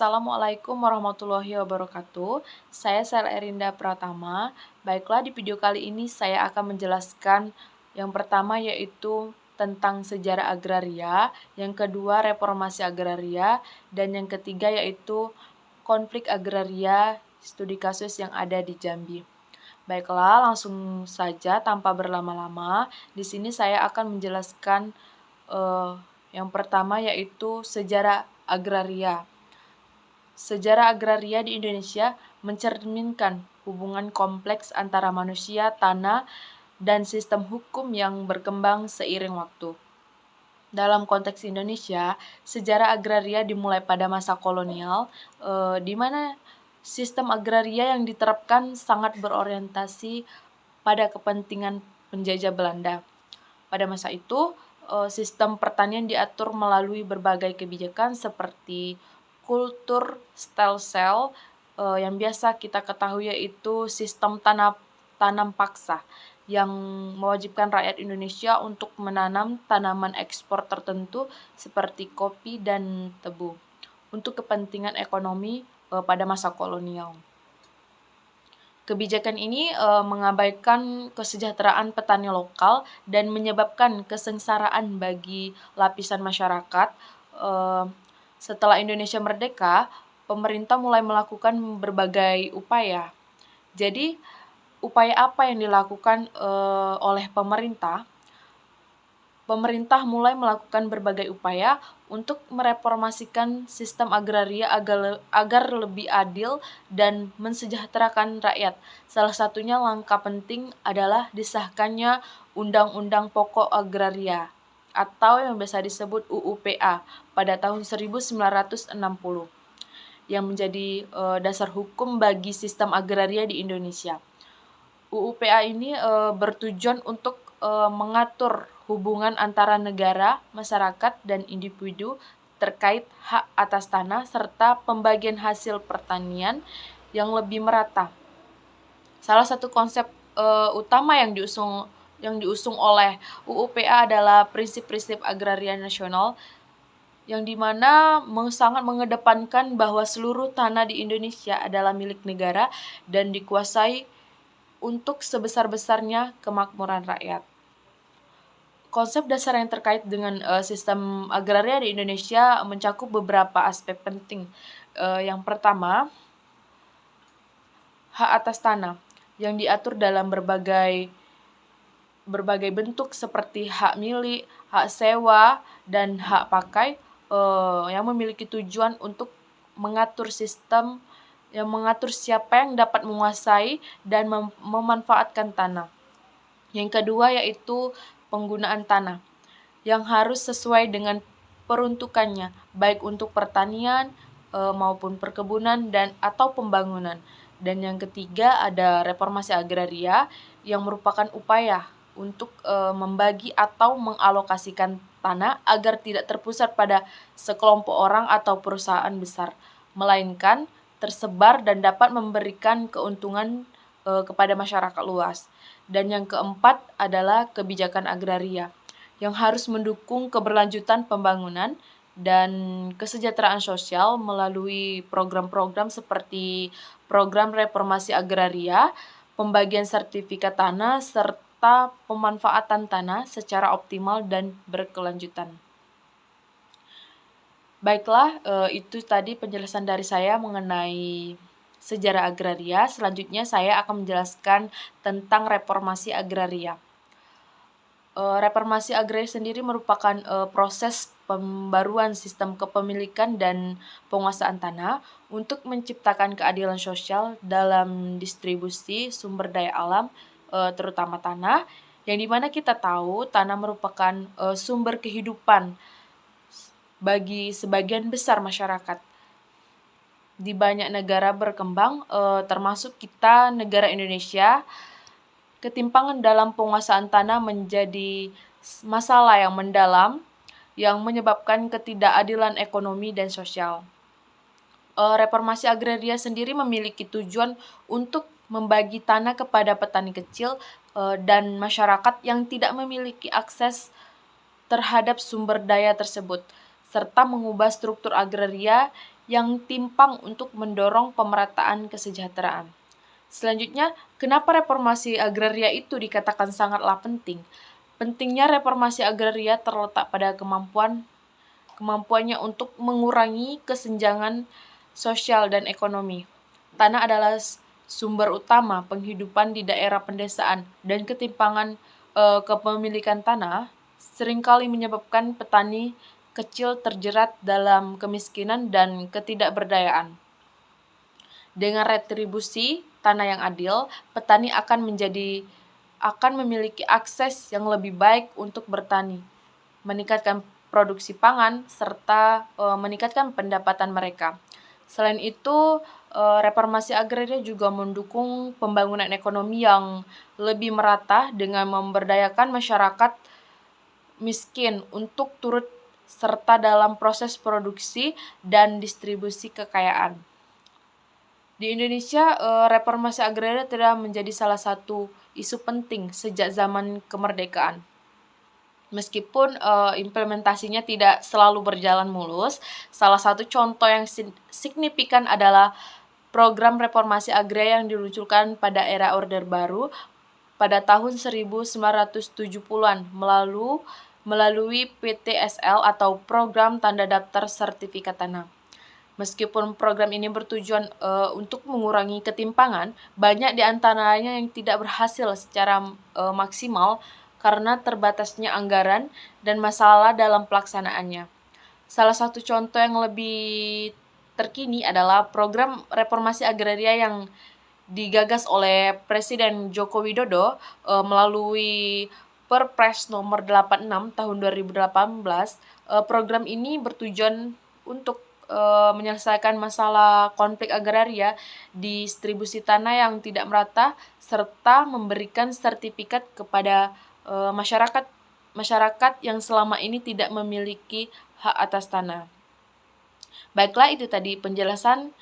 Assalamualaikum warahmatullahi wabarakatuh. Saya Sel Erinda Pratama. Baiklah, di video kali ini saya akan menjelaskan yang pertama yaitu tentang sejarah agraria, yang kedua reformasi agraria, dan yang ketiga yaitu konflik agraria, studi kasus yang ada di Jambi. Baiklah, langsung saja tanpa berlama-lama. Di sini saya akan menjelaskan yang pertama yaitu sejarah agraria. Sejarah agraria di Indonesia mencerminkan hubungan kompleks antara manusia, tanah, dan sistem hukum yang berkembang seiring waktu. Dalam konteks Indonesia, sejarah agraria dimulai pada masa kolonial, di mana sistem agraria yang diterapkan sangat berorientasi pada kepentingan penjajah Belanda. Pada masa itu, sistem pertanian diatur melalui berbagai kebijakan seperti kultur stem cell yang biasa kita ketahui yaitu sistem tanam paksa yang mewajibkan rakyat Indonesia untuk menanam tanaman ekspor tertentu seperti kopi dan tebu untuk kepentingan ekonomi pada masa kolonial. Kebijakan ini mengabaikan kesejahteraan petani lokal dan menyebabkan kesengsaraan bagi lapisan masyarakat. Setelah Indonesia merdeka, pemerintah mulai melakukan berbagai upaya. Jadi, upaya apa yang dilakukan oleh pemerintah? Pemerintah mulai melakukan berbagai upaya untuk mereformasikan sistem agraria agar lebih adil dan mensejahterakan rakyat. Salah satunya langkah penting adalah disahkannya Undang-Undang Pokok Agraria atau yang biasa disebut UUPA pada tahun 1960 yang menjadi dasar hukum bagi sistem agraria di Indonesia. UUPA ini bertujuan untuk mengatur hubungan antara negara, masyarakat, dan individu terkait hak atas tanah serta pembagian hasil pertanian yang lebih merata. Salah satu konsep utama yang diusung oleh UUPA adalah prinsip-prinsip agraria nasional yang dimana sangat mengedepankan bahwa seluruh tanah di Indonesia adalah milik negara dan dikuasai untuk sebesar-besarnya kemakmuran rakyat. Konsep dasar yang terkait dengan sistem agraria di Indonesia mencakup beberapa aspek penting. Yang pertama, hak atas tanah yang diatur dalam berbagai bentuk seperti hak milik, hak sewa, dan hak pakai yang memiliki tujuan untuk mengatur sistem yang mengatur siapa yang dapat menguasai dan memanfaatkan tanah. Yang kedua yaitu penggunaan tanah yang harus sesuai dengan peruntukannya, baik untuk pertanian maupun perkebunan dan atau pembangunan. Dan yang ketiga ada reformasi agraria yang merupakan upaya untuk membagi atau mengalokasikan tanah agar tidak terpusat pada sekelompok orang atau perusahaan besar, melainkan tersebar dan dapat memberikan keuntungan kepada masyarakat luas. Dan yang keempat adalah kebijakan agraria yang harus mendukung keberlanjutan pembangunan dan kesejahteraan sosial melalui program-program seperti program reformasi agraria, pembagian sertifikat tanah, serta pemanfaatan tanah secara optimal dan berkelanjutan. Baiklah, itu tadi penjelasan dari saya mengenai sejarah agraria. Selanjutnya saya akan menjelaskan tentang reformasi agraria. Reformasi agraria sendiri merupakan proses pembaruan sistem kepemilikan dan penguasaan tanah untuk menciptakan keadilan sosial dalam distribusi sumber daya alam, terutama tanah, yang dimana kita tahu tanah merupakan sumber kehidupan bagi sebagian besar masyarakat. Di banyak negara berkembang, termasuk kita negara Indonesia, ketimpangan dalam penguasaan tanah menjadi masalah yang mendalam yang menyebabkan ketidakadilan ekonomi dan sosial. Reformasi agraria sendiri memiliki tujuan untuk membagi tanah kepada petani kecil dan masyarakat yang tidak memiliki akses terhadap sumber daya tersebut, serta mengubah struktur agraria yang timpang untuk mendorong pemerataan kesejahteraan. Selanjutnya, kenapa reformasi agraria itu dikatakan sangatlah penting? Pentingnya reformasi agraria terletak pada kemampuannya untuk mengurangi kesenjangan sosial dan ekonomi. Tanah adalah sumber utama penghidupan di daerah pedesaan, dan ketimpangan kepemilikan tanah seringkali menyebabkan petani kecil terjerat dalam kemiskinan dan ketidakberdayaan. Dengan retribusi tanah yang adil, petani akan memiliki akses yang lebih baik untuk bertani, meningkatkan produksi pangan, serta meningkatkan pendapatan mereka. Selain itu, reformasi agraria juga mendukung pembangunan ekonomi yang lebih merata dengan memberdayakan masyarakat miskin untuk turut serta dalam proses produksi dan distribusi kekayaan. Di Indonesia, reformasi agraria telah menjadi salah satu isu penting sejak zaman kemerdekaan. Meskipun implementasinya tidak selalu berjalan mulus, salah satu contoh yang signifikan adalah program reformasi agraria yang diluncurkan pada era Orde Baru pada tahun 1970-an melalui PTSL atau Program Tanda Daftar Sertifikat Tanah. Meskipun program ini bertujuan untuk mengurangi ketimpangan, banyak di antaranya yang tidak berhasil secara maksimal karena terbatasnya anggaran dan masalah dalam pelaksanaannya. Salah satu contoh yang lebih terkini adalah program reformasi agraria yang digagas oleh Presiden Joko Widodo melalui Perpres nomor 86 tahun 2018. Program ini bertujuan untuk menyelesaikan masalah konflik agraria, distribusi tanah yang tidak merata, serta memberikan sertifikat kepada masyarakat yang selama ini tidak memiliki hak atas tanah. Baiklah, itu tadi penjelasan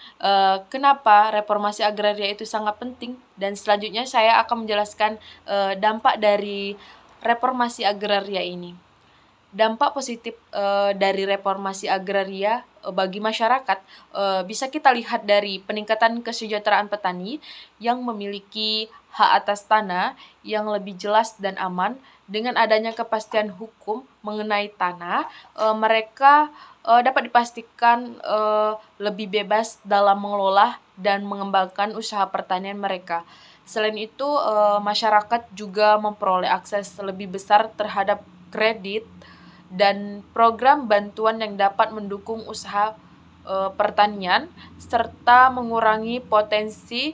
kenapa reformasi agraria itu sangat penting, dan selanjutnya saya akan menjelaskan dampak dari reformasi agraria ini. Dampak positif dari reformasi agraria bagi masyarakat bisa kita lihat dari peningkatan kesejahteraan petani yang memiliki hak atas tanah yang lebih jelas dan aman. Dengan adanya kepastian hukum mengenai tanah, mereka dapat dipastikan lebih bebas dalam mengelola dan mengembangkan usaha pertanian mereka. Selain itu, masyarakat juga memperoleh akses lebih besar terhadap kredit dan program bantuan yang dapat mendukung usaha pertanian serta mengurangi potensi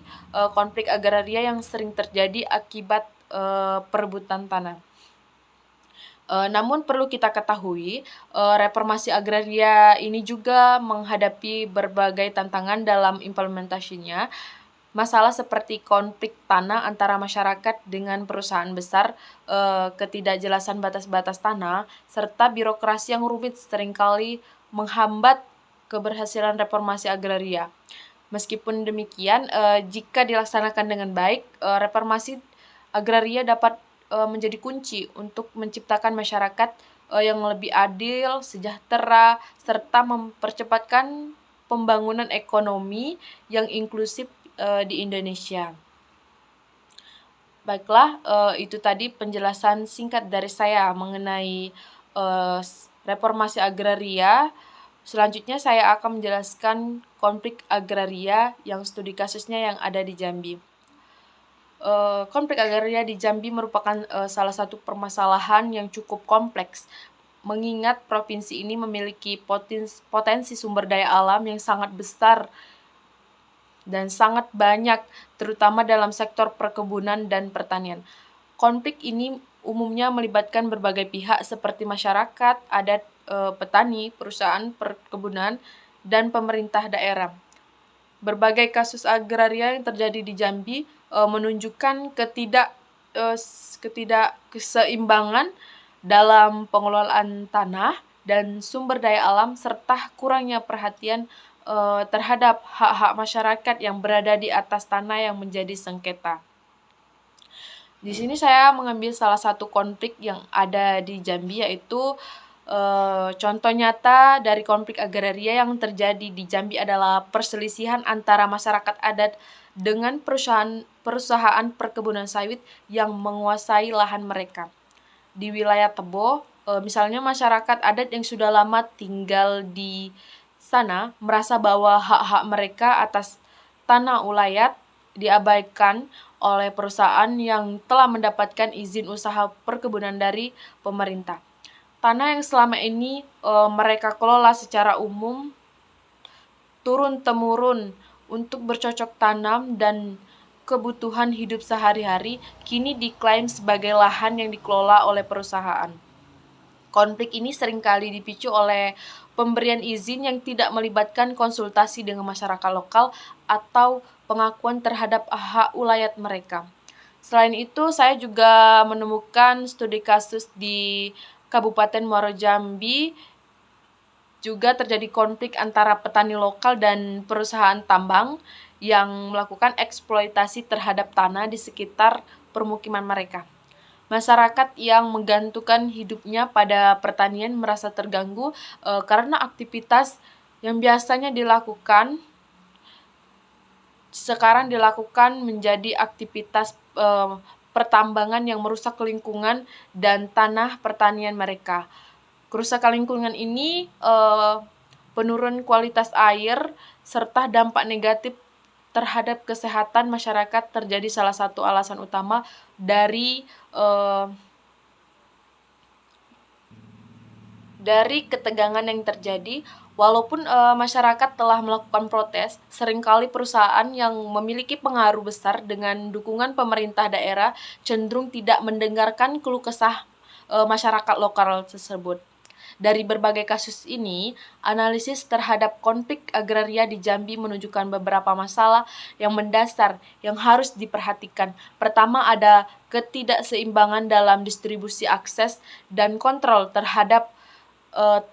konflik agraria yang sering terjadi akibat perebutan tanah. Namun perlu kita ketahui, reformasi agraria ini juga menghadapi berbagai tantangan dalam implementasinya. Masalah seperti konflik tanah antara masyarakat dengan perusahaan besar, ketidakjelasan batas-batas tanah, serta birokrasi yang rumit seringkali menghambat keberhasilan reformasi agraria. Meskipun demikian, jika dilaksanakan dengan baik, reformasi agraria dapat menjadi kunci untuk menciptakan masyarakat yang lebih adil, sejahtera, serta mempercepatkan pembangunan ekonomi yang inklusif di Indonesia. Baiklah, itu tadi penjelasan singkat dari saya mengenai reformasi agraria. Selanjutnya saya akan menjelaskan konflik agraria yang studi kasusnya yang ada di Jambi. Konflik agraria di Jambi merupakan salah satu permasalahan yang cukup kompleks, mengingat provinsi ini memiliki potensi sumber daya alam yang sangat besar dan sangat banyak, terutama dalam sektor perkebunan dan pertanian. Konflik ini umumnya melibatkan berbagai pihak seperti masyarakat, adat, petani, perusahaan perkebunan, dan pemerintah daerah. Berbagai kasus agraria yang terjadi di Jambi menunjukkan ketidakseimbangan dalam pengelolaan tanah dan sumber daya alam, serta kurangnya perhatian terhadap hak-hak masyarakat yang berada di atas tanah yang menjadi sengketa. Di sini saya mengambil salah satu konflik yang ada di Jambi, yaitu Contoh nyata dari konflik agraria yang terjadi di Jambi adalah perselisihan antara masyarakat adat dengan perusahaan perkebunan sawit yang menguasai lahan mereka. Di wilayah Tebo, misalnya masyarakat adat yang sudah lama tinggal di sana merasa bahwa hak-hak mereka atas tanah ulayat diabaikan oleh perusahaan yang telah mendapatkan izin usaha perkebunan dari pemerintah. Tanah yang selama ini mereka kelola secara umum turun-temurun untuk bercocok tanam dan kebutuhan hidup sehari-hari kini diklaim sebagai lahan yang dikelola oleh perusahaan. Konflik ini seringkali dipicu oleh pemberian izin yang tidak melibatkan konsultasi dengan masyarakat lokal atau pengakuan terhadap hak ulayat mereka. Selain itu, saya juga menemukan studi kasus di Kabupaten Muaro Jambi juga terjadi konflik antara petani lokal dan perusahaan tambang yang melakukan eksploitasi terhadap tanah di sekitar permukiman mereka. Masyarakat yang menggantungkan hidupnya pada pertanian merasa terganggu karena aktivitas yang biasanya dilakukan sekarang dilakukan menjadi aktivitas pertambangan yang merusak lingkungan dan tanah pertanian mereka. Kerusakan lingkungan ini penurun kualitas air serta dampak negatif terhadap kesehatan masyarakat terjadi salah satu alasan utama dari ketegangan yang terjadi. Walaupun masyarakat telah melakukan protes, seringkali perusahaan yang memiliki pengaruh besar dengan dukungan pemerintah daerah cenderung tidak mendengarkan keluh kesah masyarakat lokal tersebut. Dari berbagai kasus ini, analisis terhadap konflik agraria di Jambi menunjukkan beberapa masalah yang mendasar yang harus diperhatikan. Pertama, ada ketidakseimbangan dalam distribusi akses dan kontrol terhadap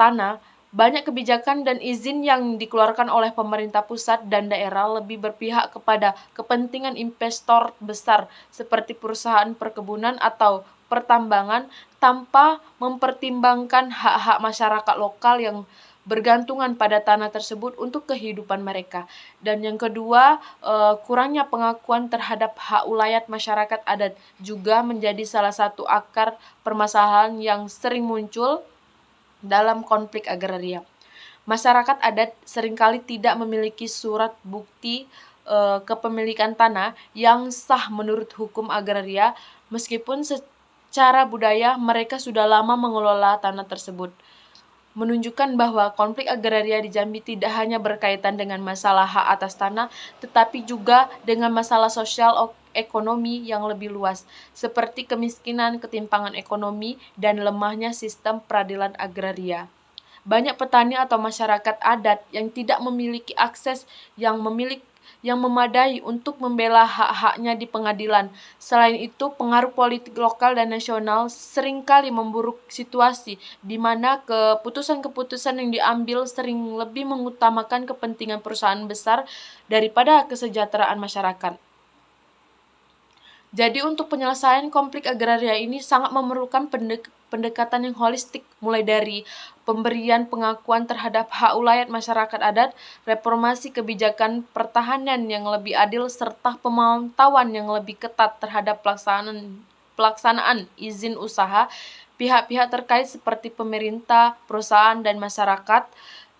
tanah. Banyak kebijakan dan izin yang dikeluarkan oleh pemerintah pusat dan daerah lebih berpihak kepada kepentingan investor besar seperti perusahaan perkebunan atau pertambangan tanpa mempertimbangkan hak-hak masyarakat lokal yang bergantungan pada tanah tersebut untuk kehidupan mereka. Dan yang kedua, kurangnya pengakuan terhadap hak ulayat masyarakat adat juga menjadi salah satu akar permasalahan yang sering muncul dalam konflik agraria. Masyarakat adat seringkali tidak memiliki surat bukti kepemilikan tanah yang sah menurut hukum agraria, meskipun secara budaya mereka sudah lama mengelola tanah tersebut. Menunjukkan bahwa konflik agraria di Jambi tidak hanya berkaitan dengan masalah hak atas tanah, tetapi juga dengan masalah sosial ekonomi yang lebih luas, seperti kemiskinan, ketimpangan ekonomi, dan lemahnya sistem peradilan agraria. Banyak petani atau masyarakat adat yang tidak memiliki akses yang memadai untuk membela hak-haknya di pengadilan. Selain itu, pengaruh politik lokal dan nasional seringkali memburuk situasi, di mana keputusan-keputusan yang diambil sering lebih mengutamakan kepentingan perusahaan besar daripada kesejahteraan masyarakat. Jadi untuk penyelesaian konflik agraria ini sangat memerlukan pendekatan yang holistik, mulai dari pemberian pengakuan terhadap hak ulayat masyarakat adat, reformasi kebijakan pertahanan yang lebih adil, serta pemantauan yang lebih ketat terhadap pelaksanaan izin usaha. Pihak-pihak terkait seperti pemerintah, perusahaan, dan masyarakat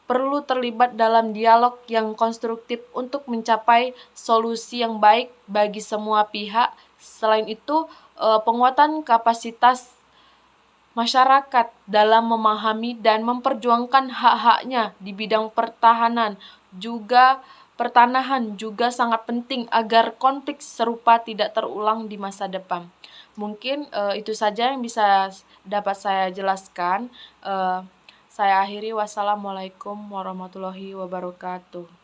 perlu terlibat dalam dialog yang konstruktif untuk mencapai solusi yang baik bagi semua pihak. Selain itu, penguatan kapasitas masyarakat dalam memahami dan memperjuangkan hak-haknya di bidang pertanahan juga sangat penting agar konflik serupa tidak terulang di masa depan. Mungkin itu saja yang bisa dapat saya jelaskan. Saya akhiri. Wassalamualaikum warahmatullahi wabarakatuh.